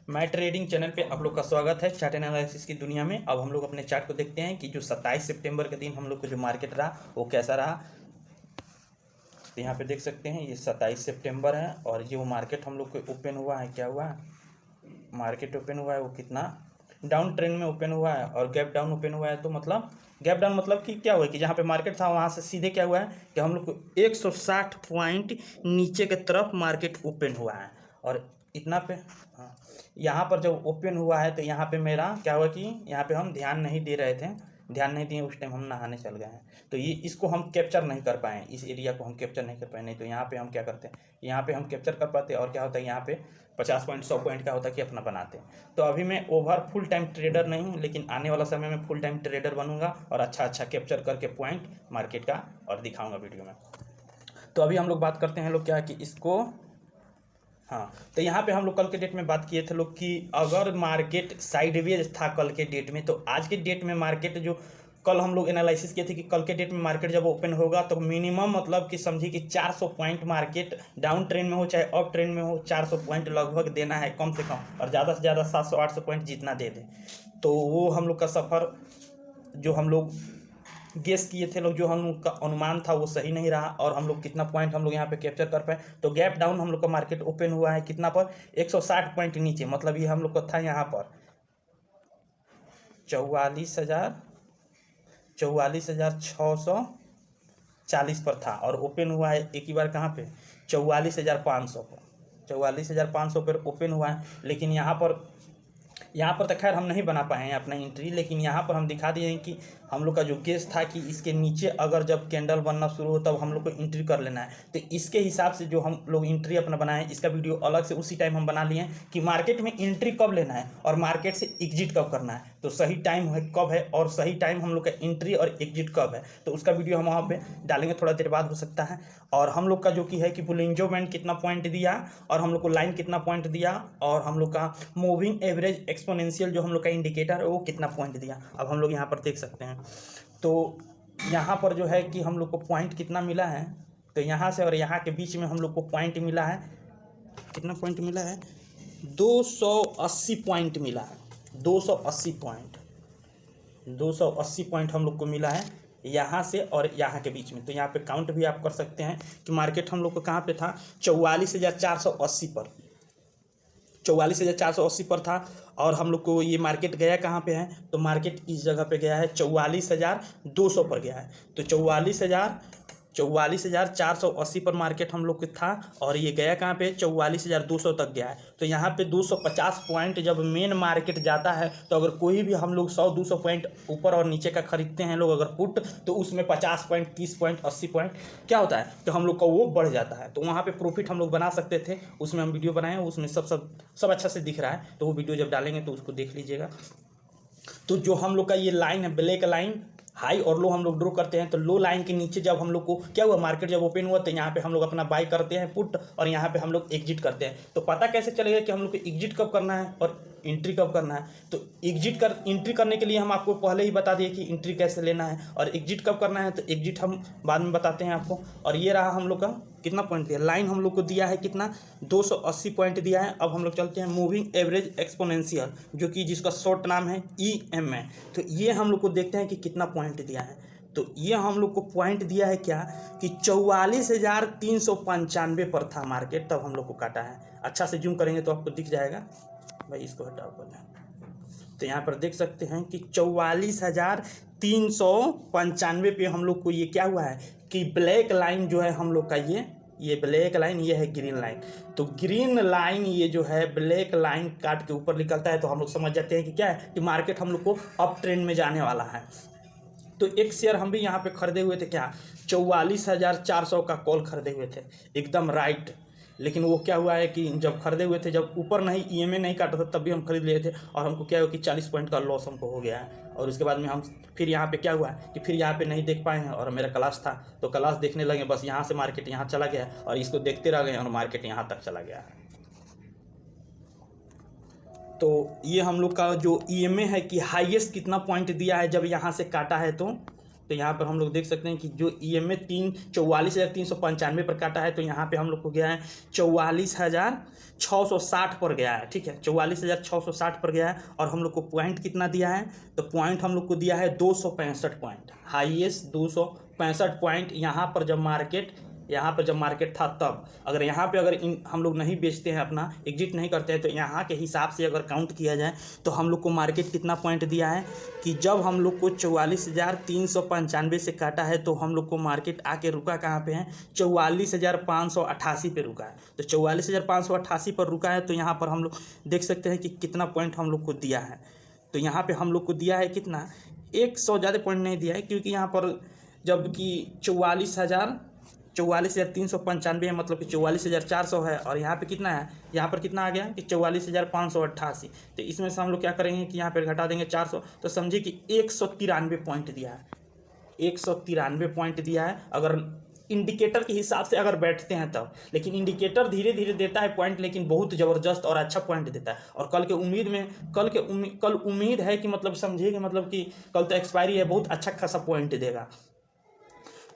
मैं trading channel पे आप लोग का स्वागत है। चार्ट एनालिसिस की दुनिया में अब हम लोग अपने चार्ट को देखते हैं कि जो 27 सितंबर के दिन हम लोग को जो मार्केट रहा वो कैसा रहा। तो यहाँ पे देख सकते हैं ये 27 सितंबर है और ये वो मार्केट हम लोग को ओपन हुआ है। क्या हुआ है, मार्केट ओपन हुआ है वो कितना डाउन ट्रेंड में ओपन हुआ है और गैप डाउन ओपन हुआ है। तो मतलब गैप डाउन मतलब कि क्या हुआ कि जहाँ पे मार्केट था वहाँ से सीधे क्या हुआ है कि हम लोग को 160 पॉइंट नीचे के तरफ मार्केट ओपन हुआ है। और इतना पे हाँ, यहाँ पर जब ओपन हुआ है तो यहाँ पे मेरा क्या हुआ कि यहाँ पे हम ध्यान नहीं दे रहे थे, ध्यान नहीं दिए, उस टाइम हम नहाने चल गए हैं। तो ये इसको हम कैप्चर नहीं कर पाए, इस एरिया को हम कैप्चर नहीं कर पाए। नहीं तो यहाँ पे हम क्या करते हैं, यहाँ पे हम कैप्चर कर पाते और क्या होता है यहाँ पे 50 पॉइंट 100 पॉइंट का होता है कि अपना बनाते हैं। तो अभी मैं ओवर फुल टाइम ट्रेडर नहीं हूँ, लेकिन आने वाला समय में फुल टाइम ट्रेडर बनूंगा और अच्छा कैप्चर करके पॉइंट मार्केट का और दिखाऊंगा वीडियो में। तो अभी हम लोग बात करते हैं लोग क्या कि इसको हाँ, तो यहाँ पे हम लोग कल के डेट में बात किए थे लोग कि अगर मार्केट साइडवेज था कल के डेट में, तो आज के डेट में मार्केट जो कल हम लोग एनालिसिस किए थे कि कल के डेट में मार्केट जब ओपन होगा तो मिनिमम मतलब कि समझिए कि 400 पॉइंट मार्केट डाउन ट्रेंड में हो चाहे अप ट्रेंड में हो, 400 पॉइंट लगभग देना है कम से कम, और ज़्यादा से ज़्यादा 700-800 पॉइंट जितना दे दे। तो वो हम लोग का सफ़र जो हम लोग गेस किए थे लोग, जो हम लोग का अनुमान था वो सही नहीं रहा और हम लोग कितना पॉइंट हम लोग यहाँ पे कैप्चर कर पाए। तो गैप डाउन हम लोग का मार्केट ओपन हुआ है कितना पर 160 पॉइंट नीचे, मतलब ये हम लोग का था यहाँ पर 44,640 पर था और ओपन हुआ है एक ही बार कहाँ पे 44,500 पर, 44,500 पर ओपन हुआ है। लेकिन यहाँ पर तो खैर हम नहीं बना पाए हैं अपना एंट्री, लेकिन यहाँ पर हम दिखा दिए हैं कि हम लोग का जो केस था कि इसके नीचे अगर जब कैंडल बनना शुरू हो तब हम लोग को एंट्री कर लेना है। तो इसके हिसाब से जो हम लोग एंट्री अपना बनाए, इसका वीडियो अलग से उसी टाइम हम बना लिए हैं कि मार्केट में एंट्री कब लेना है और मार्केट से एग्जिट कब करना है। तो सही टाइम है कब है और सही टाइम हम लोग का एंट्री और एग्जिट कब है, तो उसका वीडियो हम वहाँ पर डालेंगे, थोड़ा देर बाद हो सकता है। और हम लोग का जो कि है कि बुलिंजो बैंड कितना पॉइंट दिया और हम लोग को लाइन कितना पॉइंट दिया और हम लोग का मूविंग एवरेज एक्सपोनेंशियल जो हम लोग का इंडिकेटर है वो कितना पॉइंट दिया, अब हम लोग यहाँ पर देख सकते हैं। तो यहाँ पर जो है कि हम लोग को पॉइंट कितना मिला है, तो यहाँ से और यहाँ के बीच में हम लोग को पॉइंट मिला है, कितना पॉइंट मिला है 280 पॉइंट मिला है, 280 पॉइंट, 280 पॉइंट हम लोग को मिला है यहाँ से और यहाँ के बीच में। तो यहाँ पे काउंट भी आप कर सकते हैं कि मार्केट हम लोग को कहाँ पे था 44,480 पर, 44,480 पर था। और हम लोग को ये मार्केट गया कहाँ पे है, तो मार्केट इस जगह पे गया है 44,200 पर गया है। तो 44,480 पर मार्केट हम लोग के था और ये गया कहाँ पे 44,200 तक गया है। तो यहाँ पे 250 पॉइंट जब मेन मार्केट जाता है तो अगर कोई भी हम लोग 100-200 पॉइंट ऊपर और नीचे का खरीदते हैं लोग अगर पुट, तो उसमें 50 पॉइंट 30 पॉइंट 80 पॉइंट क्या होता है तो हम लोग का वो बढ़ जाता है। तो वहाँ पे प्रॉफिट हम लोग बना सकते थे, उसमें हम वीडियो बनाए, उसमें सब अच्छा से दिख रहा है। तो वो वीडियो जब डालेंगे तो उसको देख लीजिएगा। तो जो हम लोग का ये लाइन है ब्लैक लाइन, हाई और लो हम लोग ड्रॉ करते हैं। तो लो लाइन के नीचे जब हम लोग को क्या हुआ मार्केट जब ओपन हुआ तो यहाँ पे हम लोग अपना बाय करते हैं पुट और यहाँ पे हम लोग एग्जिट करते हैं। तो पता कैसे चलेगा कि हम लोग को एग्जिट कब करना है और एंट्री कब करना है। तो एंट्री करने के लिए हम आपको पहले ही बता दिए कि एंट्री कैसे लेना है और एग्जिट कब करना है, तो एग्जिट हम बाद में बताते हैं आपको। और ये रहा हम लोग का कितना पॉइंट दिया, लाइन हम लोग को दिया है कितना 280 पॉइंट दिया है। अब हम लोग चलते हैं मूविंग एवरेज एक्सपोनेंशियल जो कि जिसका शॉर्ट नाम है EMA। तो ये हम लोग को देखते हैं कि कितना पॉइंट दिया है। तो ये हम लोग को पॉइंट दिया है क्या कि 44,395 पर था मार्केट, तब हम लोग को काटा है। अच्छा से जूम करेंगे तो आपको दिख जाएगा, भाई इसको हटाओ पहले। तो यहाँ पर देख सकते हैं कि 44,395 पे हम लोग को ये क्या हुआ है कि ब्लैक लाइन जो है हम लोग का ये ब्लैक लाइन, ये है ग्रीन लाइन। तो ग्रीन लाइन ये जो है ब्लैक लाइन काट के ऊपर निकलता है तो हम लोग समझ जाते हैं कि क्या है कि मार्केट हम लोग को अप ट्रेंड में जाने वाला है। तो एक शेयर हम भी यहाँ पे खरीदे हुए थे, क्या 44,400 का कॉल खरीदे हुए थे एकदम राइट। लेकिन वो क्या हुआ है कि जब खरीदे हुए थे, जब ऊपर नहीं EMA नहीं काटा था तब भी हम खरीद लिए थे और हमको क्या हुआ कि 40 पॉइंट का लॉस हमको हो गया है। और उसके बाद में हम फिर यहाँ पे क्या हुआ कि फिर यहाँ पे नहीं देख पाए हैं और मेरा क्लास था तो क्लास देखने लगे, बस यहाँ से मार्केट यहाँ चला गया और इसको देखते रह गए और मार्केट यहाँ तक चला गया है। तो ये हम लोग का जो EMA है कि हाईएस्ट कितना पॉइंट दिया है जब यहाँ से काटा है। तो तो यहाँ पर हम लोग देख सकते हैं कि जो EMA 44,395 पर काटा है, तो यहाँ पे हम लोग को गया है 44,660 पर गया है। ठीक है, 44,660 पर गया है। और हम लोग को पॉइंट कितना दिया है, तो पॉइंट हम लोग को दिया है 265 पॉइंट, हाईएस्ट 265 पॉइंट। यहाँ पर जब मार्केट था तब, अगर यहाँ पे अगर हम लोग नहीं बेचते हैं, अपना एग्जिट नहीं करते हैं, तो यहाँ के हिसाब से अगर काउंट किया जाए तो हम लोग को मार्केट कितना पॉइंट दिया है कि जब हम लोग को 44,395 से काटा है, तो हम लोग को मार्केट आके रुका कहाँ पे है, 44,588 पे रुका है। तो 44,588 पर रुका है। तो यहाँ पर हम लोग देख सकते हैं कि कितना पॉइंट हम लोग को दिया है। तो यहाँ पर हम लोग को दिया है कितना, 100 ज़्यादा पॉइंट नहीं दिया है, क्योंकि यहाँ पर जबकि 44,395 है, मतलब कि 44,400 है। और यहाँ पे कितना है, यहाँ पर कितना आ गया कि 44,588। तो इसमें से हम लोग क्या करेंगे कि यहाँ पे घटा देंगे 400, तो समझिए कि 193 पॉइंट दिया है, 193 पॉइंट दिया है अगर इंडिकेटर के हिसाब से अगर बैठते हैं तब। लेकिन इंडिकेटर धीरे धीरे देता है पॉइंट, लेकिन बहुत ज़बरदस्त और अच्छा पॉइंट देता है। और कल उम्मीद है कि मतलब समझिए कि मतलब कि कल तो एक्सपायरी है, बहुत अच्छा खासा पॉइंट देगा।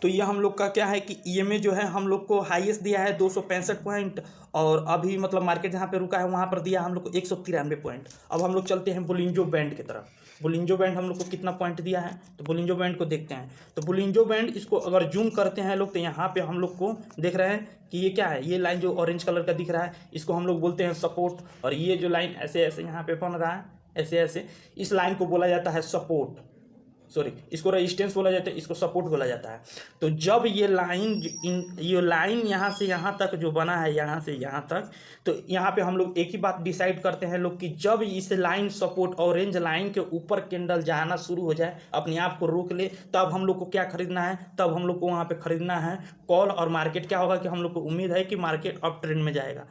तो ये हम लोग का क्या है कि EMA जो है हम लोग को हाईएस्ट दिया है 265 पॉइंट, और अभी मतलब मार्केट जहाँ पे रुका है वहाँ पर दिया हम लोग को 193 पॉइंट। अब हम लोग चलते हैं बोलिंजो बैंड की तरफ। बोलिंजो बैंड हम लोग को कितना पॉइंट दिया है, तो बोलिंजो बैंड को देखते हैं। तो बोलिंजो बैंड, इसको अगर जूम करते हैं लोग, तो यहाँ पे हम लोग को देख रहे हैं कि ये क्या है, ये लाइन जो ऑरेंज कलर का दिख रहा है, इसको हम लोग बोलते हैं सपोर्ट। और ये जो लाइन ऐसे ऐसे यहाँ पे बन रहा है, ऐसे ऐसे, इस लाइन को बोला जाता है सपोर्ट, सॉरी इसको रेजिस्टेंस बोला जाता है, इसको सपोर्ट बोला जाता है। तो जब ये लाइन यहाँ से यहाँ तक जो बना है, यहाँ से यहाँ तक, तो यहाँ पे हम लोग एक ही बात डिसाइड करते हैं लोग कि जब इस लाइन सपोर्ट ऑरेंज लाइन के ऊपर कैंडल जाना शुरू हो जाए, अपने आप को रोक ले, तब हम लोग को क्या खरीदना है, तब हम लोग को वहाँ पे खरीदना है कॉल। और मार्केट क्या होगा कि हम लोग को उम्मीद है कि मार्केट अप ट्रेंड में जाएगा।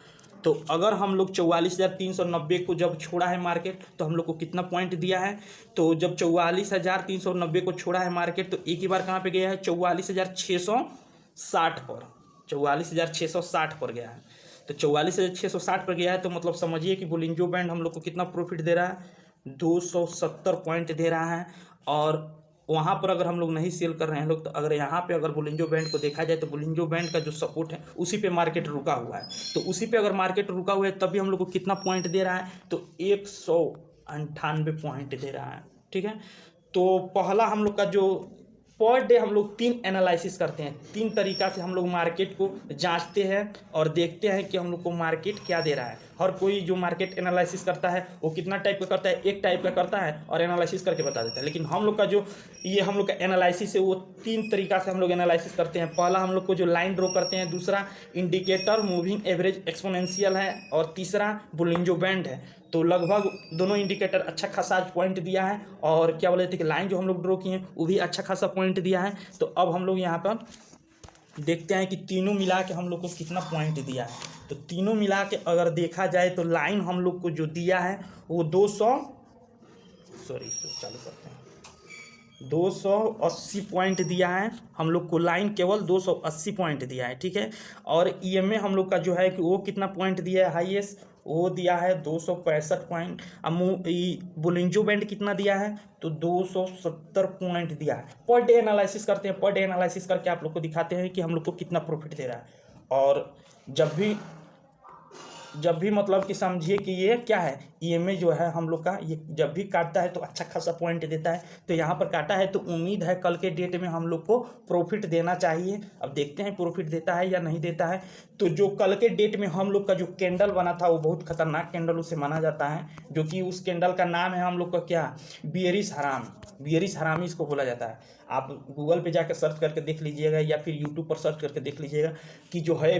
तो अगर हम लोग 44,390 को जब छोड़ा है मार्केट, तो हम लोग को कितना पॉइंट दिया है, तो जब 44,390 को छोड़ा है मार्केट, तो एक ही बार कहाँ पे गया है, 44,660 पर, 44,660 पर गया है। तो 44,660 पर गया है, तो मतलब समझिए कि बोलिंजो बैंड हम लोग को कितना प्रॉफिट दे रहा है, 270 पॉइंट दे रहा है। और वहाँ पर अगर हम लोग नहीं सेल कर रहे हैं लोग, तो अगर यहाँ पे अगर बोलिंजो बैंड को देखा जाए, तो बोलिंजो बैंड का जो सपोर्ट है उसी पे मार्केट रुका हुआ है। तो उसी पे अगर मार्केट रुका हुआ है, तभी हम लोग को कितना पॉइंट दे रहा है, तो 198 पॉइंट दे रहा है। ठीक है, तो पहला हम लोग का जो पर डे हम लोग 3 एनालिसिस करते हैं, 3 तरीका से हम लोग मार्केट को जांचते हैं और देखते हैं कि हम लोग को मार्केट क्या दे रहा है। हर कोई जो मार्केट एनालिसिस करता है वो कितना टाइप का करता है, एक टाइप का करता है और एनालिसिस करके बता देता है। लेकिन हम लोग का जो ये हम लोग का एनालिसिस है, वो 3 तरीका से हम लोग एनालिसिस करते हैं। पहला हम लोग को जो लाइन ड्रॉ करते हैं, दूसरा इंडिकेटर मूविंग एवरेज एक्सपोनेंशियल है, और तीसरा बोलिंजो बैंड है। तो लगभग दोनों इंडिकेटर अच्छा खासा पॉइंट दिया है, और क्या बोले थे कि लाइन जो हम लोग ड्रॉ किए हैं वो भी अच्छा खासा पॉइंट दिया है। तो अब हम लोग यहाँ पर देखते हैं कि तीनों मिला के हम लोग को कितना पॉइंट दिया है। तो तीनों मिला के अगर देखा जाए, तो लाइन हम लोग को जो दिया है वो 280 पॉइंट दिया है हम लोग को। लाइन केवल 280 पॉइंट दिया है। ठीक है, और EMA हम लोग का जो है कि वो कितना पॉइंट दिया है, हाईएस्ट वो दिया है 265 पॉइंट। अब बोलिंजो बैंड कितना दिया है, तो 270 पॉइंट दिया है। पर डे एनालिसिस करते हैं, पर डे एनालिसिस करके आप लोग को दिखाते हैं कि हम लोग को कितना प्रॉफिट दे रहा है। और जब भी मतलब कि समझिए कि ये क्या है, EMA जो है हम लोग का, ये जब भी काटता है तो अच्छा खासा पॉइंट देता है। तो यहाँ पर काटा है, तो उम्मीद है कल के डेट में हम लोग को प्रॉफिट देना चाहिए। अब देखते हैं प्रॉफिट देता है या नहीं देता है। तो जो कल के डेट में हम लोग का जो कैंडल बना था, वो बहुत खतरनाक कैंडल उसे माना जाता है, जो कि उस कैंडल का नाम है हम लोग का क्या, बियरिश हरामी इसको बोला जाता है। आप गूगल पे जाकर सर्च करके देख लीजिएगा, या फिर यूट्यूब पर सर्च करके देख लीजिएगा कि जो है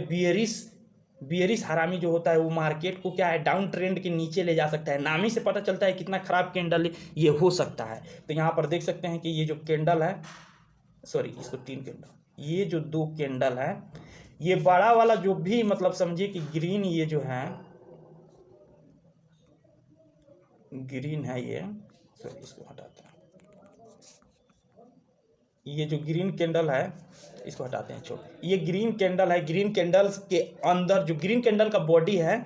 बियरिश हरामी जो होता है, वो मार्केट को क्या है, डाउन ट्रेंड के नीचे ले जा सकता है। नाम ही से पता चलता है कितना खराब कैंडल ये हो सकता है। तो यहाँ पर देख सकते हैं कि ये जो कैंडल है, सॉरी इसको 3 कैंडल, ये जो 2 कैंडल है, ये बड़ा वाला जो भी मतलब समझिए कि ग्रीन, ये जो है ग्रीन है, ये सॉरी इसको हटाते हैं, ये जो ग्रीन कैंडल है इसको हटाते हैं, छोड़, ये ग्रीन कैंडल है। ग्रीन कैंडल्स के अंदर जो ग्रीन कैंडल का बॉडी है,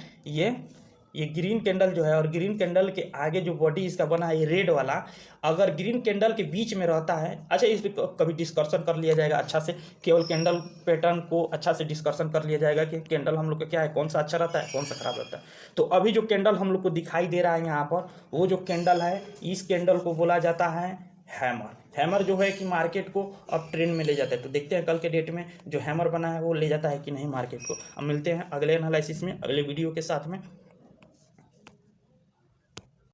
ये ग्रीन कैंडल जो है और ग्रीन कैंडल के आगे जो बॉडी इसका बना है ये रेड वाला, अगर ग्रीन कैंडल के बीच में रहता है, अच्छा इस पर कभी डिस्कशन कर लिया जाएगा अच्छा से, केवल कैंडल पैटर्न को अच्छा से डिस्कशन कर लिया जाएगा कि कैंडल हम लोग का क्या है, कौन सा अच्छा रहता है, कौन सा खराब रहता है। तो अभी जो कैंडल हम लोग को दिखाई दे रहा है यहाँ पर, वो जो कैंडल है इस कैंडल को बोला जाता है हैमर। हैमर जो है कि मार्केट को अब ट्रेंड में ले जाता है। तो देखते हैं कल के डेट में जो हैमर बना है वो ले जाता है कि नहीं मार्केट को। अब मिलते हैं अगले एनालिसिस में, अगले वीडियो के साथ में।